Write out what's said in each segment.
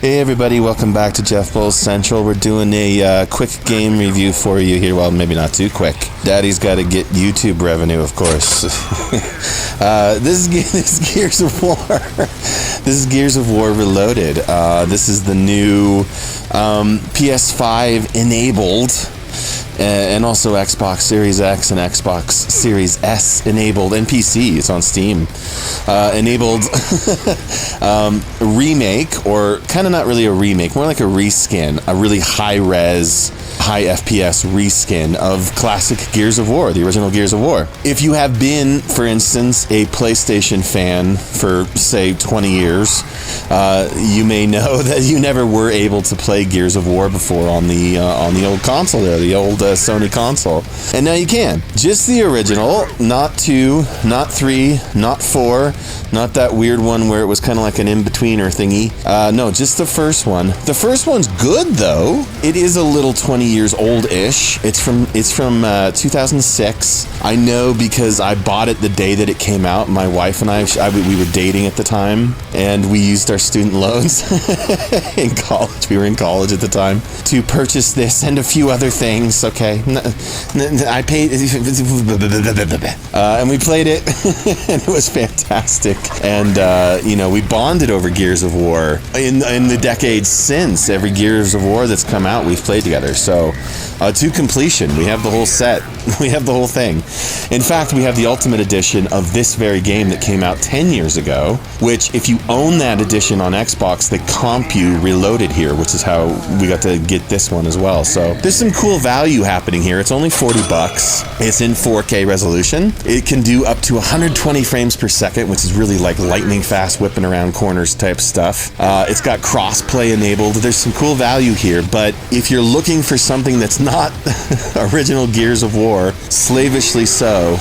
Hey everybody, welcome back to Jeff Bowles Central. We're doing a quick game review for you here. Well, maybe not too quick. Daddy's got to get YouTube revenue, of course. This is Gears of War. This is Gears of War Reloaded. This is the new PS5 enabled and also Xbox Series X and Xbox Series S enabled, and PC. It's on Steam. Enabled remake, or kind of not really a remake, more like a reskin, a really high-res, high FPS reskin of classic Gears of War, the original Gears of War. If you have been, for instance, a PlayStation fan for, say, 20 years, you may know that you never were able to play Gears of War before on the old console there, the old Sony console. And now you can. Just the original, not 2, not 3, not 4, not that weird one where it was kind of like an in-betweener thingy. No, just the first one. The first one's good, though. It is a little 20 years old-ish. It's from 2006. I know because I bought it the day that it came out. My wife and I we were dating at the time, and we used our student loans in college. We were in college at the time to purchase this and a few other things. Okay, I paid, and we played it, and it was fantastic. And we bonded over Gears of War in the decades since. Every Gears of War that's come out, we've played together. So to completion, we have the whole set. We have the whole thing. In fact, we have the Ultimate Edition of this very game that came out 10 years ago, which if you own that edition on Xbox, they comp you Reloaded here, which is how we got to get this one as well. So there's some cool value happening here. It's only $40. It's in 4K resolution. It can do up to 120 frames per second, which is really like lightning fast whipping around corners type stuff. It's got crossplay enabled. There's some cool value here, but if you're looking for something that's not original Gears of War, slavishly so,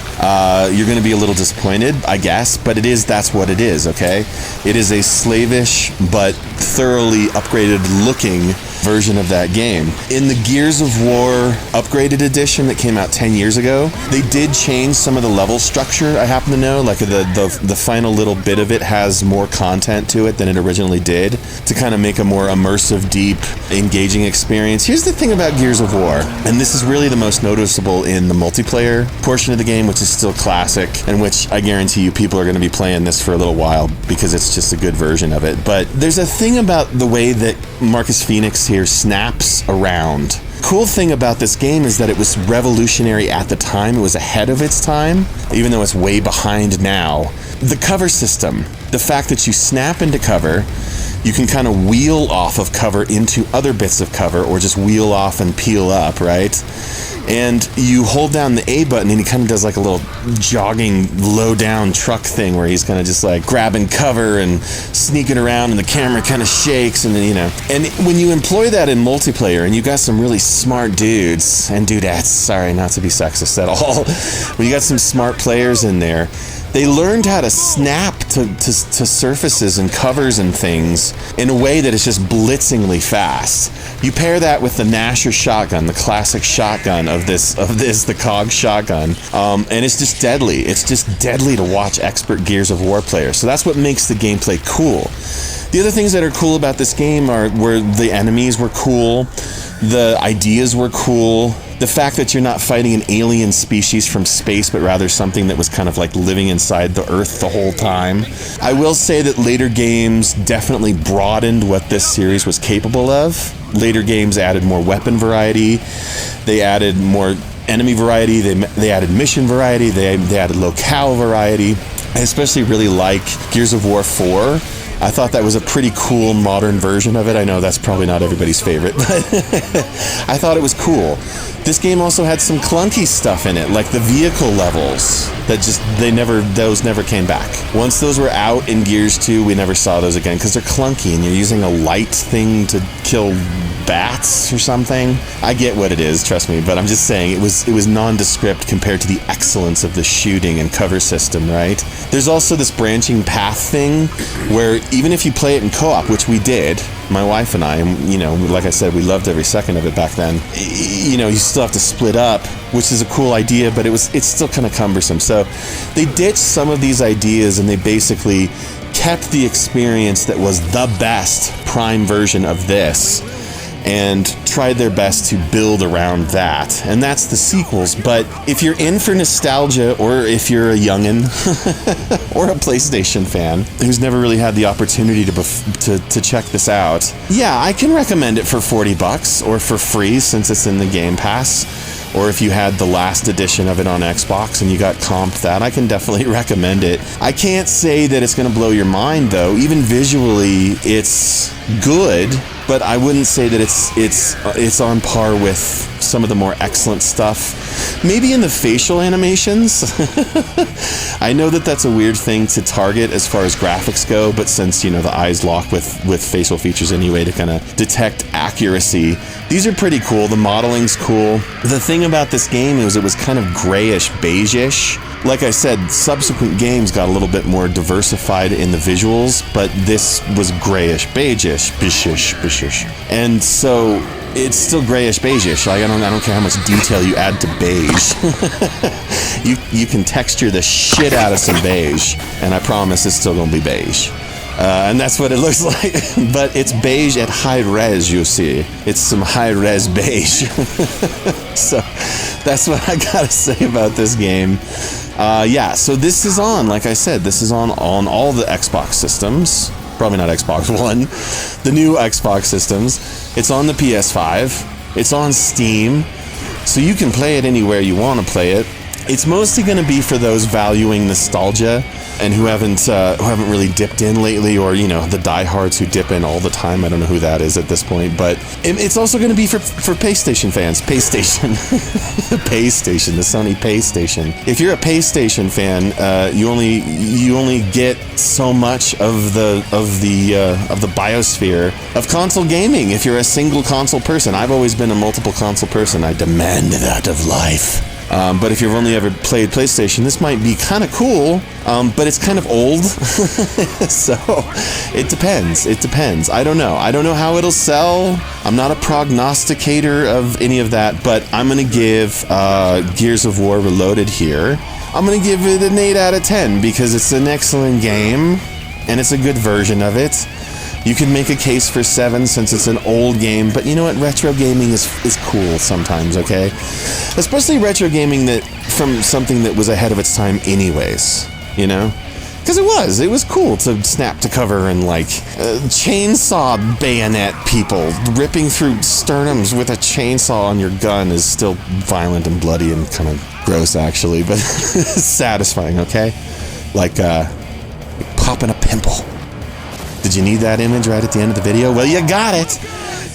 you're going to be a little disappointed, I guess, but that's what it is, okay? It is a slavish but thoroughly upgraded looking version of that game. In the Gears of War upgraded edition that came out 10 years ago, they did change some of the level structure, I happen to know. Like the final little bit of it has more content to it than it originally did, to kind of make a more immersive, deep, engaging experience. Here's the thing about Gears of War, and this is really the most noticeable in the multiplayer portion of the game, which is still classic, and which I guarantee you people are going to be playing this for a little while because it's just a good version of it. But there's a thing about the way that Marcus Phoenix here snaps around. Cool thing about this game is that it was revolutionary at the time. It was ahead of its time, even though it's way behind now. The cover system, the fact that you snap into cover, you can kind of wheel off of cover into other bits of cover, or just wheel off and peel up, right? And you hold down the A button and he kind of does like a little jogging low down truck thing where he's kind of just like grabbing cover and sneaking around, and the camera kind of shakes, and then, and when you employ that in multiplayer and you got some really smart dudes and dudettes, sorry not to be sexist at all, when you got some smart players in there, they learned how to snap to surfaces and covers and things in a way that is just blitzingly fast. You pair that with the Nasher shotgun, the classic shotgun of this, the COG shotgun, and it's just deadly. It's just deadly to watch expert Gears of War players. So that's what makes the gameplay cool. The other things that are cool about this game were the enemies were cool, the ideas were cool. The fact that you're not fighting an alien species from space, but rather something that was kind of like living inside the Earth the whole time. I will say that later games definitely broadened what this series was capable of. Later games added more weapon variety. They added more enemy variety. They added mission variety. They added locale variety. I especially really like Gears of War 4. I thought that was a pretty cool modern version of it. I know that's probably not everybody's favorite, but I thought it was cool. This game also had some clunky stuff in it, like the vehicle levels that those never came back. Once those were out in Gears 2, we never saw those again because they're clunky and you're using a light thing to kill bats or something. I get what it is, trust me, but I'm just saying it was nondescript compared to the excellence of the shooting and cover system, right? There's also this branching path thing where even if you play it in co-op, which we did, my wife and I, and, you know, like I said, we loved every second of it back then. You know, you still have to split up, which is a cool idea, but it's still kind of cumbersome. So they ditched some of these ideas, and they basically kept the experience that was the best Prime version of this, and tried their best to build around that. And that's the sequels. But if you're in for nostalgia, or if you're a youngin' or a PlayStation fan who's never really had the opportunity to check this out, yeah, I can recommend it for $40 or for free since it's in the Game Pass. Or if you had the last edition of it on Xbox and you got comped that, I can definitely recommend it. I can't say that it's going to blow your mind, though. Even visually, it's good, but I wouldn't say that it's on par with some of the more excellent stuff. Maybe in the facial animations. I know that that's a weird thing to target as far as graphics go, but since, you know, the eyes lock with facial features anyway to kind of detect accuracy, these are pretty cool. The modeling's cool. The thing about this game is it was kind of grayish, beige-ish. Like I said, subsequent games got a little bit more diversified in the visuals, but this was grayish, beige-ish, bishish. And so it's still grayish, beige-ish. Like, I don't care how much detail you add to beige. you can texture the shit out of some beige, and I promise it's still gonna be beige. And that's what it looks like. But it's beige at high res, you see. It's some high res beige. So that's what I gotta say about this game. Yeah, so this is on, like I said, this is on all the Xbox systems. Probably not Xbox One. The new Xbox systems. It's on the PS5. It's on Steam. So you can play it anywhere you want to play it. It's mostly going to be for those valuing nostalgia and who haven't really dipped in lately, or, you know, the diehards who dip in all the time. I don't know who that is at this point, but it's also going to be for PlayStation fans. PlayStation, the Sony PlayStation. If you're a PlayStation fan, you only get so much of the biosphere of console gaming. If you're a single console person, I've always been a multiple console person. I demand that of life. But if you've only ever played PlayStation, this might be kind of cool, but it's kind of old. So it depends. I don't know how it'll sell. I'm not a prognosticator of any of that, but I'm going to give Gears of War Reloaded here. I'm going to give it an 8 out of 10 because it's an excellent game and it's a good version of it. You can make a case for 7 since it's an old game, but you know what? Retro gaming is cool sometimes, okay? Especially retro gaming that from something that was ahead of its time anyways, you know? Because it was cool to snap to cover and, like, chainsaw bayonet people. Ripping through sternums with a chainsaw on your gun is still violent and bloody and kind of gross, actually, but satisfying, okay? Like popping a pimple. Did you need that image right at the end of the video? Well, you got it!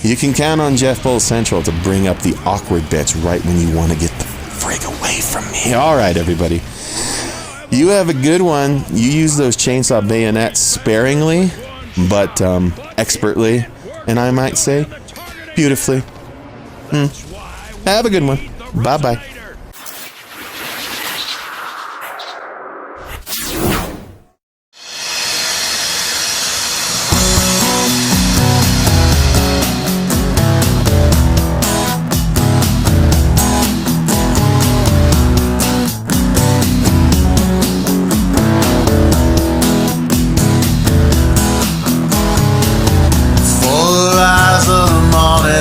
You can count on Jeff Bolt Central to bring up the awkward bits right when you want to get the frig away from me. Alright, everybody. You have a good one. You use those chainsaw bayonets sparingly, but expertly, and I might say, beautifully. Have a good one. Bye-bye.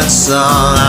Sun